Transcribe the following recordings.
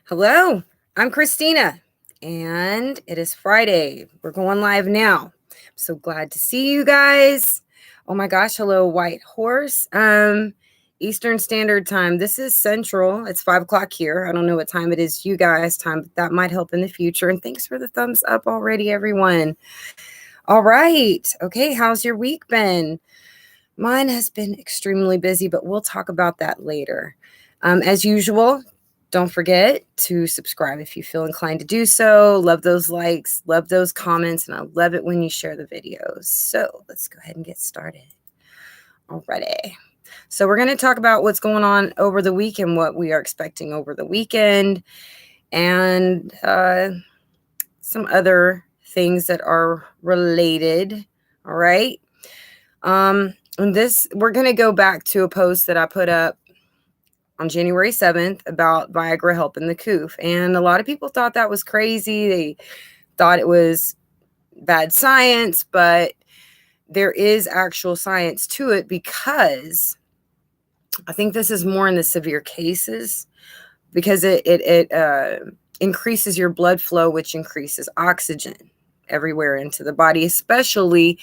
Hello, I'm Christina, and it is Friday. We're going live now. I'm so glad to see you guys. Oh my gosh, hello, White Horse. Eastern Standard Time. This is Central. It's 5 o'clock here. I don't know what time it is you guys' time, but that might help in the future. And thanks for the thumbs up already, everyone. All right. Okay, how's your week been? Mine has been extremely busy, but we'll talk about that later. As usual, don't forget to subscribe if you feel inclined to do so. Love those likes, love those comments, and I love it when you share the videos. So let's go ahead and get started. Alrighty. So we're going to talk about what's going on over the weekend, what we are expecting over the weekend, and some other things that are related. All right. And this, we're going to go back to a post that I put up on January 7th about Viagra helping the coof. And a lot of people thought that was crazy. They thought it was bad science, but there is actual science to it because I think this is more in the severe cases because it increases your blood flow, which increases oxygen everywhere into the body, especially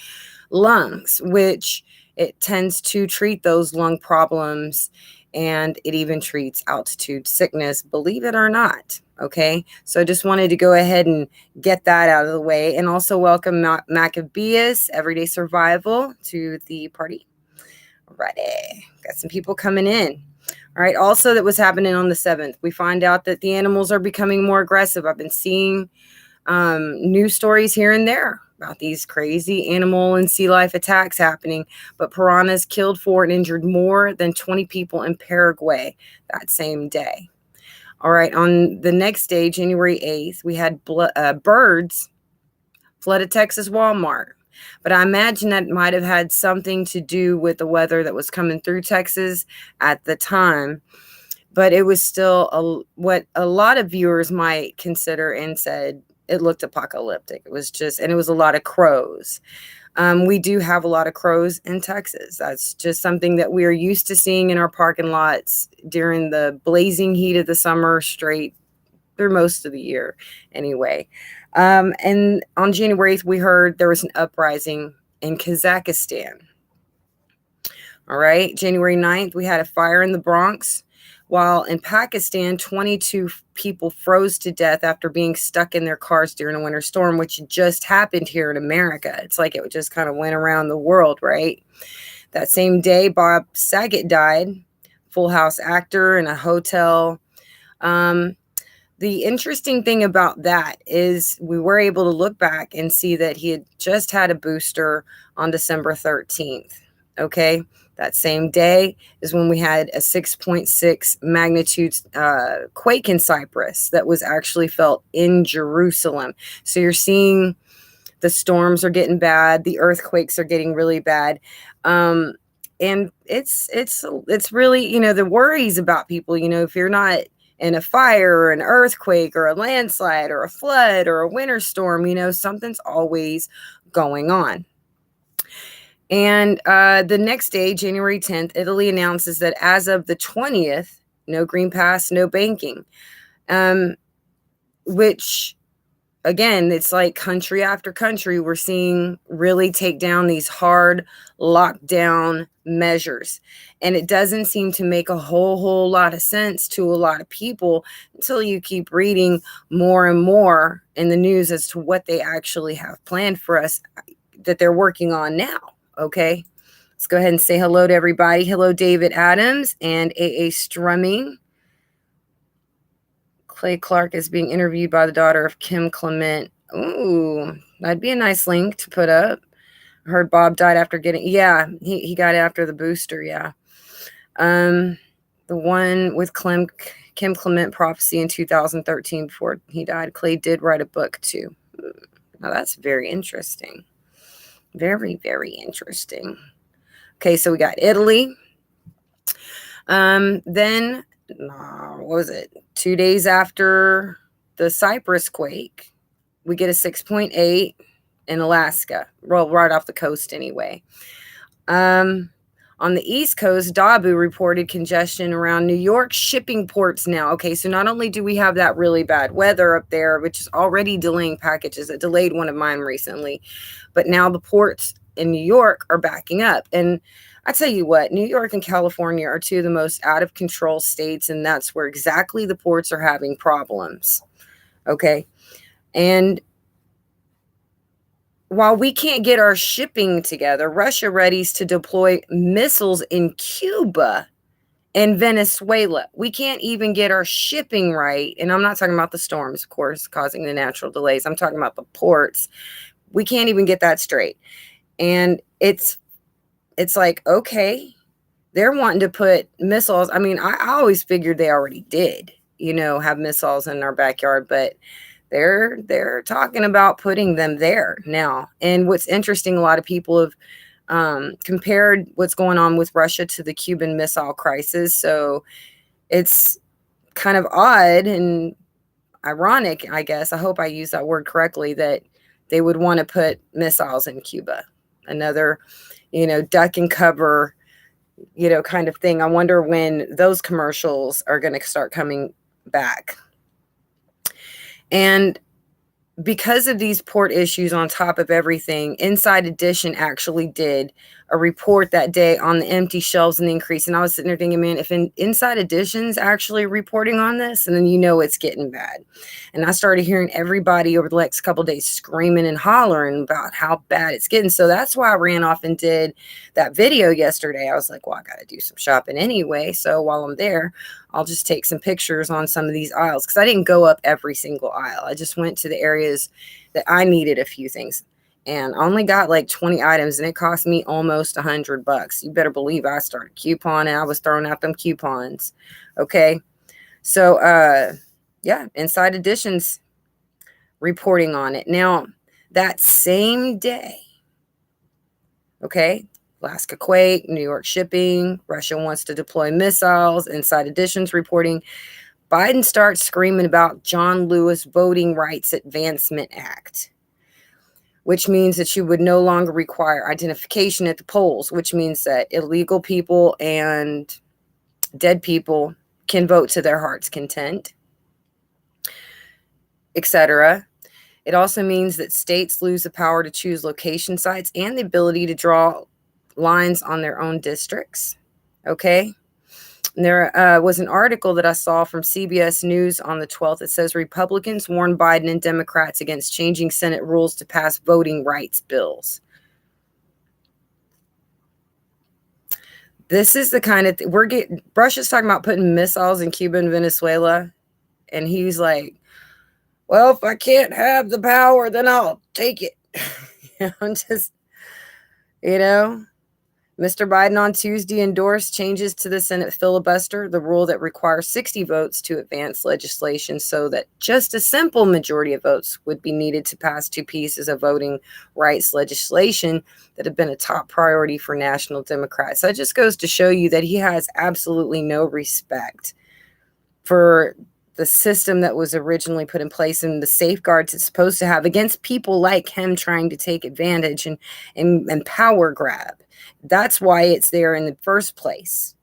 lungs, which it tends to treat those lung problems, and it even treats altitude sickness, believe it or not. Okay, so I just wanted to go ahead and get that out of the way, and also welcome Maccabeus Everyday Survival to the party. Alrighty, got some people coming in. All right, also that was happening on the 7th. We find out that the animals are becoming more aggressive. I've been seeing news stories here and there about these crazy animal and sea life attacks happening, but piranhas killed 4 and injured more than 20 people in Paraguay that same day. All right, on the next day, January 8th, we had birds flooded Texas Walmart. But I imagine that might have had something to do with the weather that was coming through Texas at the time. But it was still what a lot of viewers might consider and said it looked apocalyptic. It was just, and it was a lot of crows. We do have a lot of crows in Texas. That's just something that we are used to seeing in our parking lots during the blazing heat of the summer straight through most of the year anyway. And on January 8th, we heard there was an uprising in Kazakhstan. All right. January 9th, we had a fire in the Bronx. While in Pakistan, 22 people froze to death after being stuck in their cars during a winter storm, which just happened here in America. It's like it just kind of went around the world, right? That same day, Bob Saget died, Full House actor in a hotel. The interesting thing about that is we were able to look back and see that he had just had a booster on December 13th. Okay. That same day is when we had a 6.6 magnitude quake in Cyprus that was actually felt in Jerusalem. So you're seeing the storms are getting bad. The earthquakes are getting really bad. And it's really, the worries about people, if you're not in a fire or an earthquake or a landslide or a flood or a winter storm, something's always going on. And the next day, January 10th, Italy announces that as of the 20th, no green pass, no banking, which, again, it's like country after country, we're seeing really take down these hard lockdown measures. And it doesn't seem to make a whole lot of sense to a lot of people until you keep reading more and more in the news as to what they actually have planned for us that they're working on now. Okay, let's go ahead and say hello to everybody. Hello, David Adams and AA Strumming. Clay Clark is being interviewed by the daughter of Kim Clement. Ooh, that'd be a nice link to put up. I heard Bob died after getting, he got it after the booster, yeah. The one with Kim Clement prophecy in 2013 before he died. Clay did write a book too. Now that's very interesting. Very, very interesting. Okay, so we got Italy. Then, what was it? 2 days after the Cyprus quake, we get a 6.8 in Alaska, right off the coast anyway. On On the East Coast, Dabu reported congestion around New York shipping ports now. Okay, so not only do we have that really bad weather up there, which is already delaying packages, it delayed one of mine recently, but now the ports in New York are backing up. And I tell you what, New York and California are two of the most out of control states, and that's where exactly the ports are having problems. Okay, and while we can't get our shipping together, Russia readies to deploy missiles in Cuba and Venezuela. We can't even get our shipping right. And I'm not talking about the storms, of course, causing the natural delays. I'm talking about the ports. We can't even get that straight. And it's like, okay, they're wanting to put missiles. I mean, I always figured they already did, have missiles in our backyard, but they're talking about putting them there now. And what's interesting, a lot of people have compared what's going on with Russia to the Cuban Missile Crisis. So it's kind of odd and ironic, I guess. I hope I use that word correctly, that they would want to put missiles in Cuba. Another, duck and cover, kind of thing. I wonder when those commercials are going to start coming back. And because of these port issues on top of everything, Inside Edition actually did a report that day on the empty shelves and the increase. And I was sitting there thinking, man, if Inside Edition's actually reporting on this, and then it's getting bad. And I started hearing everybody over the next couple of days screaming and hollering about how bad it's getting. So that's why I ran off and did that video yesterday. I was like, well, I got to do some shopping anyway. So while I'm there, I'll just take some pictures on some of these aisles, because I didn't go up every single aisle. I just went to the areas that I needed a few things, and I only got like 20 items, and it cost me almost $100. You better believe I started couponing. I was throwing out them coupons. Okay. So, yeah, Inside Edition's reporting on it. Now, that same day, okay, Alaska quake, New York shipping, Russia wants to deploy missiles, Inside Edition's reporting, Biden starts screaming about John Lewis Voting Rights Advancement Act, which means that you would no longer require identification at the polls, which means that illegal people and dead people can vote to their heart's content, etc. It also means that states lose the power to choose location sites and the ability to draw lines on their own districts. Okay. And there was an article that I saw from CBS News on the 12th. It says Republicans warn Biden and Democrats against changing Senate rules to pass voting rights bills. This is the kind of Russia's talking about putting missiles in Cuba and Venezuela. And he's like, well, if I can't have the power, then I'll take it. Mr. Biden on Tuesday endorsed changes to the Senate filibuster, the rule that requires 60 votes to advance legislation, so that just a simple majority of votes would be needed to pass two pieces of voting rights legislation that have been a top priority for national Democrats. So it just goes to show you that he has absolutely no respect for the system that was originally put in place and the safeguards it's supposed to have against people like him trying to take advantage and power grab. That's why it's there in the first place.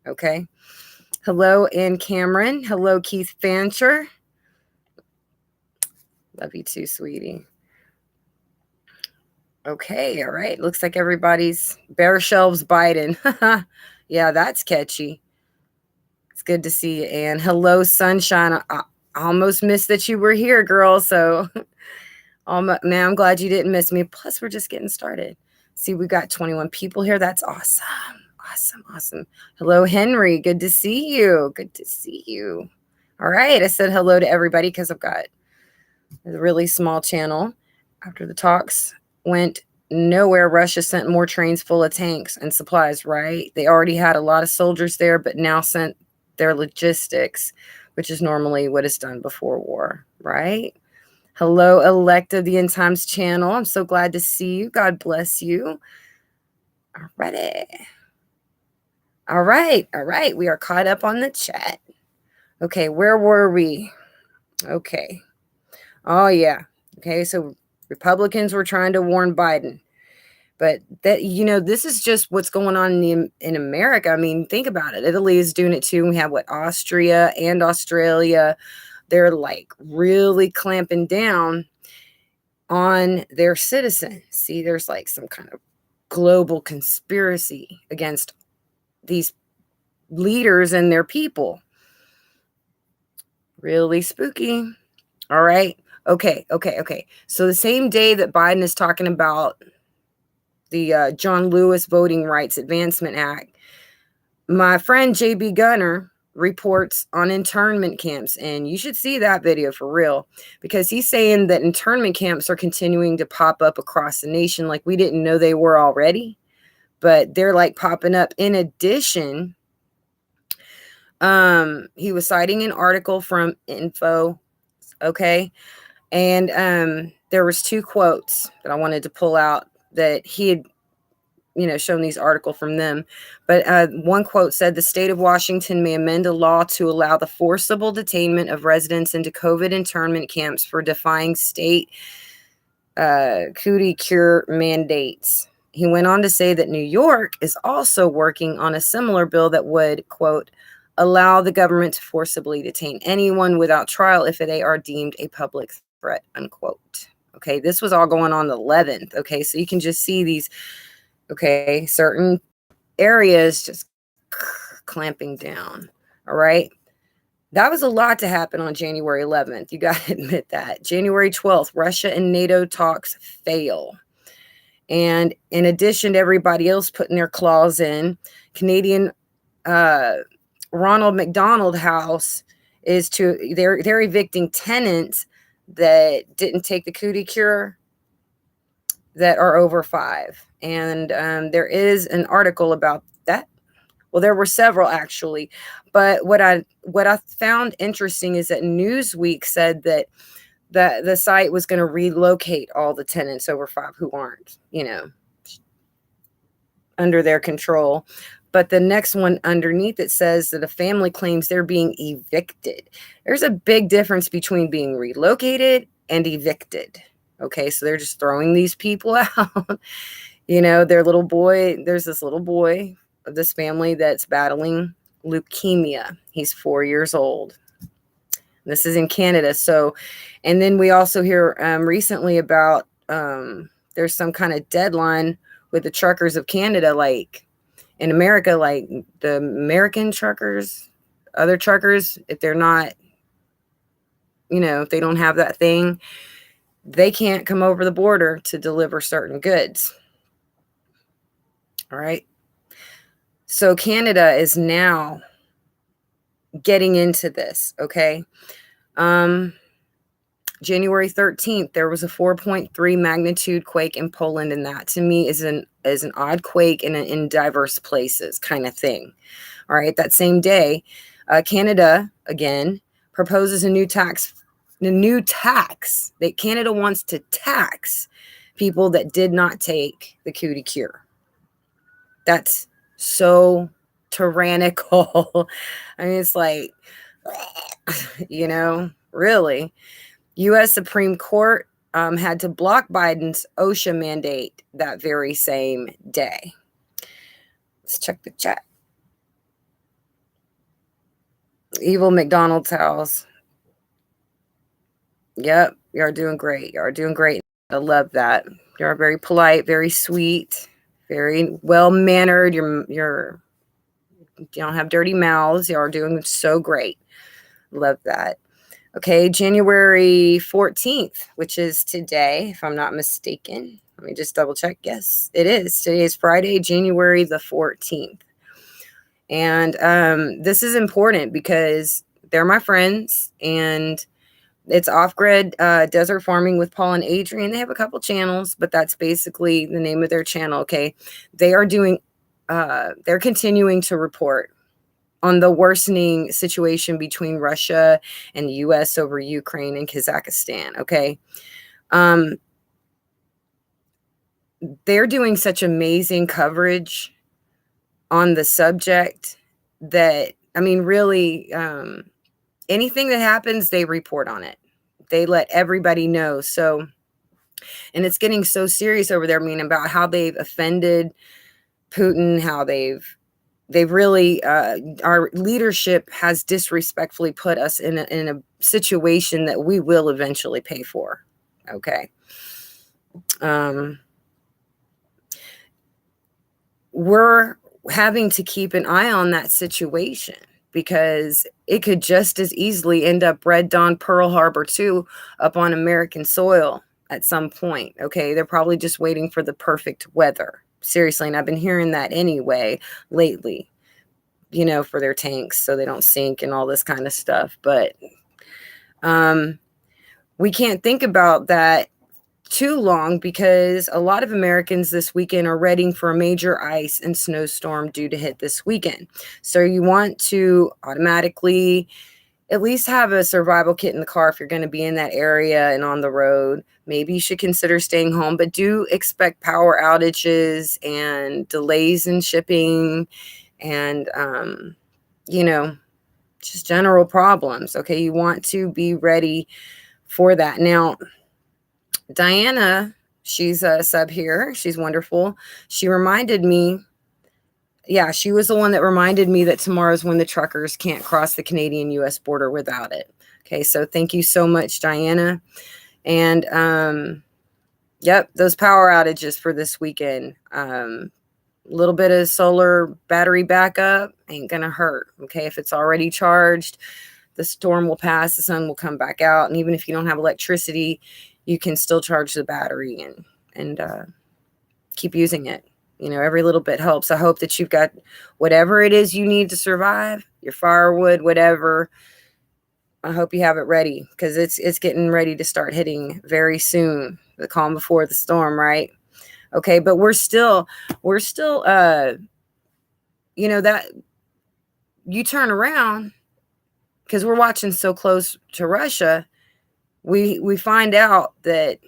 Okay. Hello, Ann Cameron. Hello, Keith Fancher. Love you too, sweetie. Okay. All right. Looks like everybody's bare shelves Biden. Yeah, that's catchy. It's good to see you, Ann. Hello, Sunshine. I almost missed that you were here, girl. So, man, I'm glad you didn't miss me. Plus, we're just getting started. See, we got 21 people here. That's awesome. Awesome. Hello, Henry. Good to see you. All right. I said hello to everybody because I've got a really small channel. After the talks went nowhere, Russia sent more trains full of tanks and supplies, right? They already had a lot of soldiers there, but now sent their logistics, which is normally what is done before war, right? Hello, Electa, the End Times channel. I'm so glad to see you. God bless you. All right. We are caught up on the chat. Okay, where were we? Okay. Oh, yeah. Okay, so Republicans were trying to warn Biden. But that, this is just what's going on in America. I mean, think about it. Italy is doing it too. We have Austria and Australia. They're like really clamping down on their citizens. See, there's like some kind of global conspiracy against these leaders and their people. Really spooky. All right. Okay. So the same day that Biden is talking about the John Lewis Voting Rights Advancement Act, my friend JB Gunner reports on internment camps, and you should see that video for real, because he's saying that internment camps are continuing to pop up across the nation like we didn't know they were already, but they're like popping up. In addition, he was citing an article from Info, okay, and there was 2 quotes that I wanted to pull out that he had shown these article from them. But one quote said, the state of Washington may amend a law to allow the forcible detainment of residents into COVID internment camps for defying state cootie cure mandates. He went on to say that New York is also working on a similar bill that would, quote, allow the government to forcibly detain anyone without trial if they are deemed a public threat, unquote. Okay, this was all going on the 11th. Okay, so you can just see these, certain areas just clamping down. All right. That was a lot to happen on January 11th. You got to admit that. January 12th, Russia and NATO talks fail. And in addition to everybody else putting their claws in, Canadian Ronald McDonald House they're evicting tenants that didn't take the cootie cure that are over 5. And there is an article about that. Well, there were several actually, but what I found interesting is that Newsweek said that the site was going to relocate all the tenants over 5 who aren't, under their control. But the next one underneath it says that a family claims they're being evicted. There's a big difference between being relocated and evicted. Okay, so they're just throwing these people out. Their little boy, there's this little boy of this family that's battling leukemia. He's 4 years old. This is in Canada. So, and then we also hear recently about there's some kind of deadline with the truckers of Canada, like in America, like the American truckers, other truckers, if they're not, if they don't have that thing, they can't come over the border to deliver certain goods. All right. So Canada is now getting into this. Okay. January 13th, there was a 4.3 magnitude quake in Poland. And that to me is an odd quake in diverse places kind of thing. All right. That same day, Canada again proposes a new tax that Canada wants to tax people that did not take the cootie cure. That's so tyrannical. I mean, it's like, really. U.S. Supreme Court had to block Biden's OSHA mandate that very same day. Let's check the chat. Evil McDonald's house. Yep, you are doing great. You are doing great. I love that. You are very polite, very sweet, very well-mannered. You don't have dirty mouths. You are doing so great. Love that. Okay, January 14th, which is today, if I'm not mistaken. Let me just double check. Yes, it is. Today is Friday, January the 14th. And this is important because they're my friends, and it's Off-Grid Desert Farming with Paul and Adrian. They have a couple channels, but that's basically the name of their channel, okay? They are doing, they're continuing to report on the worsening situation between Russia and the U.S. over Ukraine and Kazakhstan, okay? They're doing such amazing coverage on the subject that, I mean, really, anything that happens, they report on it. They let everybody know. So And it's getting so serious over there, I mean, about how they've offended Putin, how they've really, our leadership has disrespectfully put us in a situation that we will eventually pay for. Okay. We're having to keep an eye on that situation, because it could just as easily end up Red Dawn, Pearl Harbor 2 up on American soil at some point. Okay. They're probably just waiting for the perfect weather. Seriously. And I've been hearing that anyway lately, for their tanks so they don't sink and all this kind of stuff. But we can't think about that too long, because a lot of Americans this weekend are readying for a major ice and snowstorm due to hit this weekend. So you want to automatically at least have a survival kit in the car if you're going to be in that area and on the road. Maybe you should consider staying home, but do expect power outages and delays in shipping and, just general problems. Okay. You want to be ready for that. Now, Diana, she's a sub here. She's wonderful. She reminded me, she was the one that reminded me that tomorrow's when the truckers can't cross the Canadian-US border without it. Okay, so thank you so much, Diana. And yep, those power outages for this weekend. A little bit of solar battery backup ain't gonna hurt. Okay, if it's already charged, the storm will pass, the sun will come back out, and even if you don't have electricity, you can still charge the battery and keep using it. Every little bit helps. I hope that you've got whatever it is you need to survive, your firewood, whatever. I hope you have it ready, because it's getting ready to start hitting very soon. The calm before the storm, right? Okay, but we're still that you turn around, because we're watching so close to Russia. We find out that,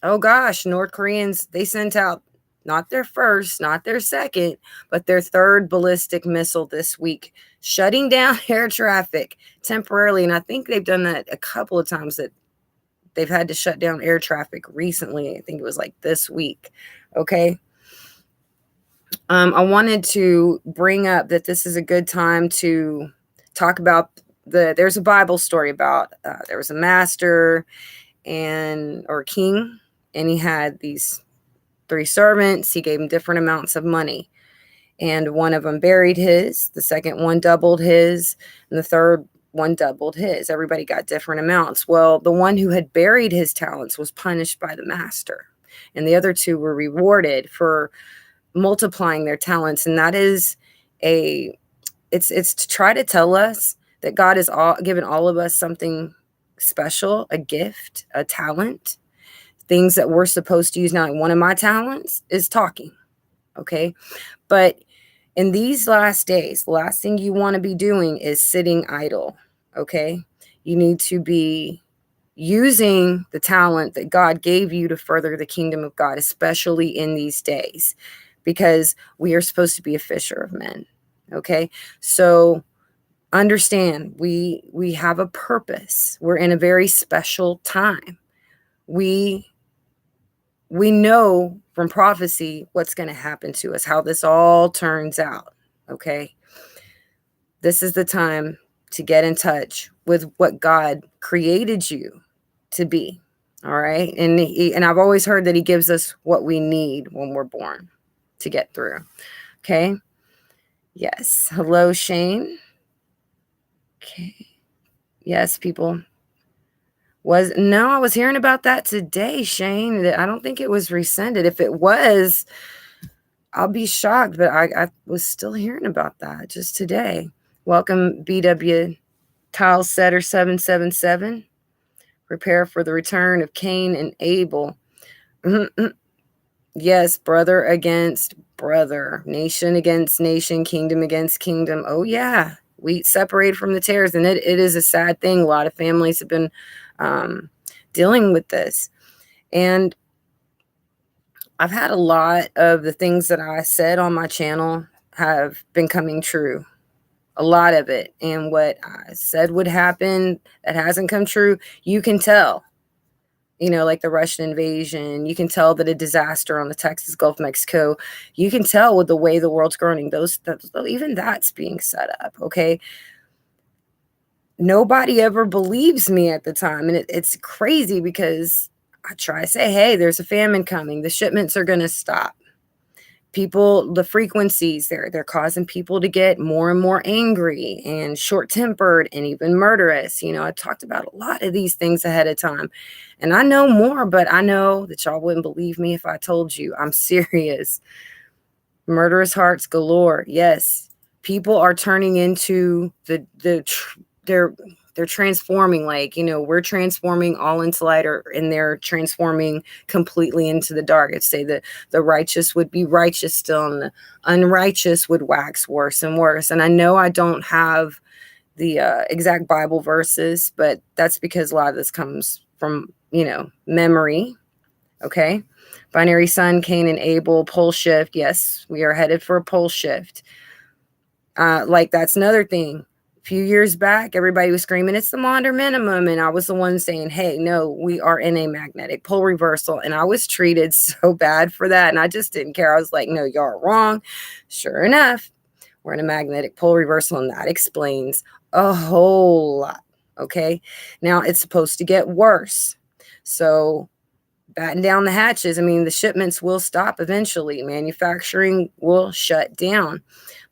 oh gosh, North Koreans, they sent out not their first, not their second, but their third ballistic missile this week, shutting down air traffic temporarily. And I think they've done that a couple of times, that they've had to shut down air traffic recently. I think it was like this week. Okay. I wanted to bring up that this is a good time to talk about there's a Bible story about, there was a master or king, and he had these 3 servants. He gave them different amounts of money, and one of them buried his, the second one doubled his, and the third one doubled his. Everybody got different amounts. Well, the one who had buried his talents was punished by the master, and the other 2 were rewarded for multiplying their talents. And that is it's to try to tell us that God has given all of us something special, a gift, a talent, things that we're supposed to use. Now, one of my talents is talking. Okay. But in these last days, the last thing you want to be doing is sitting idle. Okay. You need to be using the talent that God gave you to further the kingdom of God, especially in these days, because we are supposed to be a fisher of men. Okay. So understand, we have a purpose. We're in a very special time. We know from prophecy what's going to happen to us, how this all turns out. Okay. This is the time to get in touch with what God created you to be. All right. And I've always heard that he gives us what we need when we're born to get through. Okay. Yes. Hello, Shane. Okay. Yes, people. I was hearing about that today, Shane. I don't think it was rescinded. If it was, I'll be shocked, but I was still hearing about that just today. Welcome, BW Tile Setter 777. Prepare for the return of Cain and Abel. Yes, brother against brother, nation against nation, kingdom against kingdom. Oh, yeah. We separated from the tares, and it is a sad thing. A lot of families have been dealing with this. And I've had a lot of the things that I said on my channel have been coming true. A lot of it. And what I said would happen that hasn't come true, you can tell. like the Russian invasion. You can tell that a disaster on the Texas Gulf of Mexico. You can tell with the way the world's growing, even that's being set up, okay? Nobody ever believes me at the time. And it's crazy because I try to say, hey, there's a famine coming. The shipments are going to stop. People, the frequencies, they're causing people to get more and more angry and short-tempered and even murderous. I talked about a lot of these things ahead of time. And I know more, but I know that y'all wouldn't believe me if I told you. I'm serious. Murderous hearts galore. Yes. People are turning into they're transforming, we're transforming all into light, and they're transforming completely into the dark. It's say that the righteous would be righteous still, and the unrighteous would wax worse and worse. And I know I don't have the exact Bible verses, but that's because a lot of this comes from, memory. Okay. Binary sun, Cain and Abel, pole shift. Yes, we are headed for a pole shift. That's another thing. A few years back, everybody was screaming, it's the Maunder minimum. And I was the one saying, hey, no, we are in a magnetic pole reversal. And I was treated so bad for that. And I just didn't care. I was like, no, y'all are wrong. Sure enough, we're in a magnetic pole reversal. And that explains a whole lot. Okay. Now it's supposed to get worse. So batten down the hatches. I mean, the shipments will stop eventually. Manufacturing will shut down.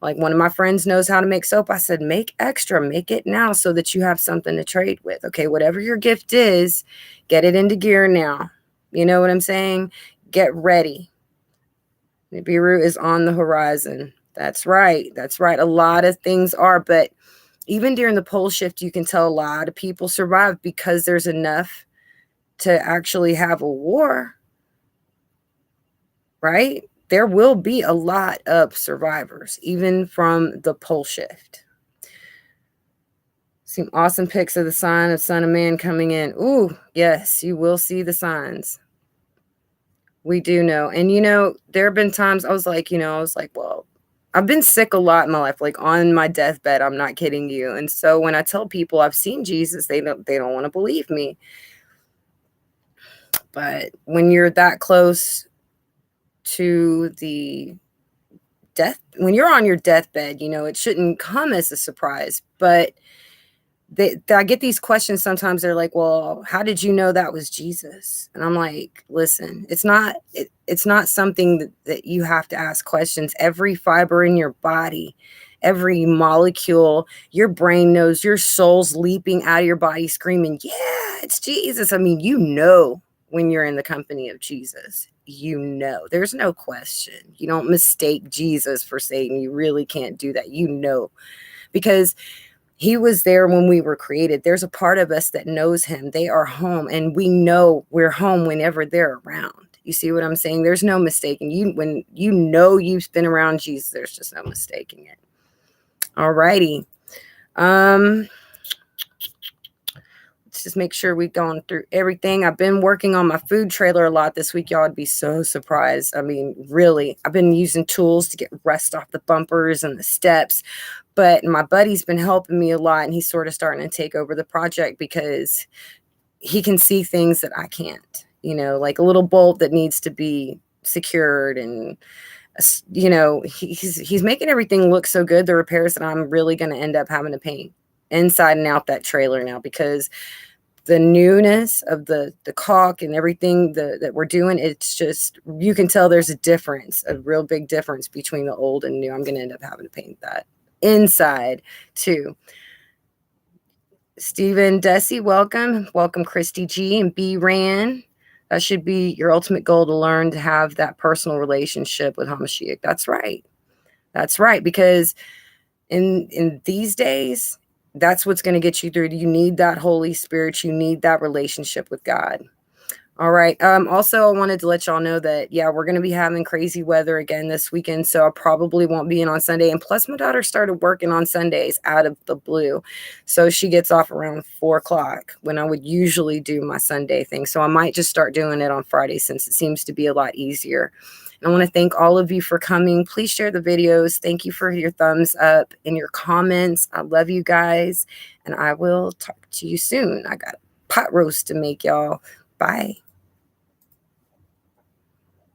Like one of my friends knows how to make soap. I said, make extra, make it now so that you have something to trade with. Okay, whatever your gift is, get it into gear now. You know what I'm saying? Get ready. Nibiru is on the horizon. That's right. That's right. A lot of things are, but even during the pole shift, you can tell a lot of people survive because there's enough to actually have a war, right? There will be a lot of survivors, even from the pole shift. Some awesome pics of the sign of Son of Man coming in. Ooh, yes, you will see the signs. We do know. And, there have been times I was like, well, I've been sick a lot in my life, like on my deathbed. I'm not kidding you. And so when I tell people I've seen Jesus, they don't want to believe me. But when you're that close to the death, when you're on your deathbed, it shouldn't come as a surprise. But I get these questions sometimes. They're like, well, how did you know that was Jesus? And I'm like, listen, it's not something that you have to ask questions. Every fiber in your body, every molecule, your brain knows, your soul's leaping out of your body screaming, yeah, it's Jesus. I mean, when you're in the company of Jesus, there's no question. You don't mistake Jesus for Satan. You really can't do that. Because he was there when we were created. There's a part of us that knows him. They are home, and we know we're home whenever they're around. You see what I'm saying? There's no mistaking. When you've been around Jesus, there's just no mistaking it. All righty. Let's just make sure we've gone through everything. I've been working on my food trailer a lot this week. Y'all would be so surprised. I mean, really, I've been using tools to get rust off the bumpers and the steps. But my buddy's been helping me a lot, and he's sort of starting to take over the project because he can see things that I can't, like a little bolt that needs to be secured. And, he's making everything look so good, the repairs, that I'm really going to end up having to paint inside and out that trailer now, because the newness of the caulk and everything that we're doing, it's just, you can tell there's a real big difference between the old and new. I'm going to end up having to paint that inside too. Stephen Desi, welcome Christy G and B Ran. That should be your ultimate goal, to learn to have that personal relationship with Hamashiach. That's right, because in these days, that's what's going to get you through. You need that Holy Spirit. You need that relationship with God. All right. Also, I wanted to let y'all know that, we're going to be having crazy weather again this weekend. So I probably won't be in on Sunday. And plus, my daughter started working on Sundays out of the blue. So she gets off around 4:00 when I would usually do my Sunday thing. So I might just start doing it on Friday, since it seems to be a lot easier. I want to thank all of you for coming. Please share the videos. Thank you for your thumbs up and your comments. I love you guys, and I will talk to you soon. I got a pot roast to make, y'all. Bye.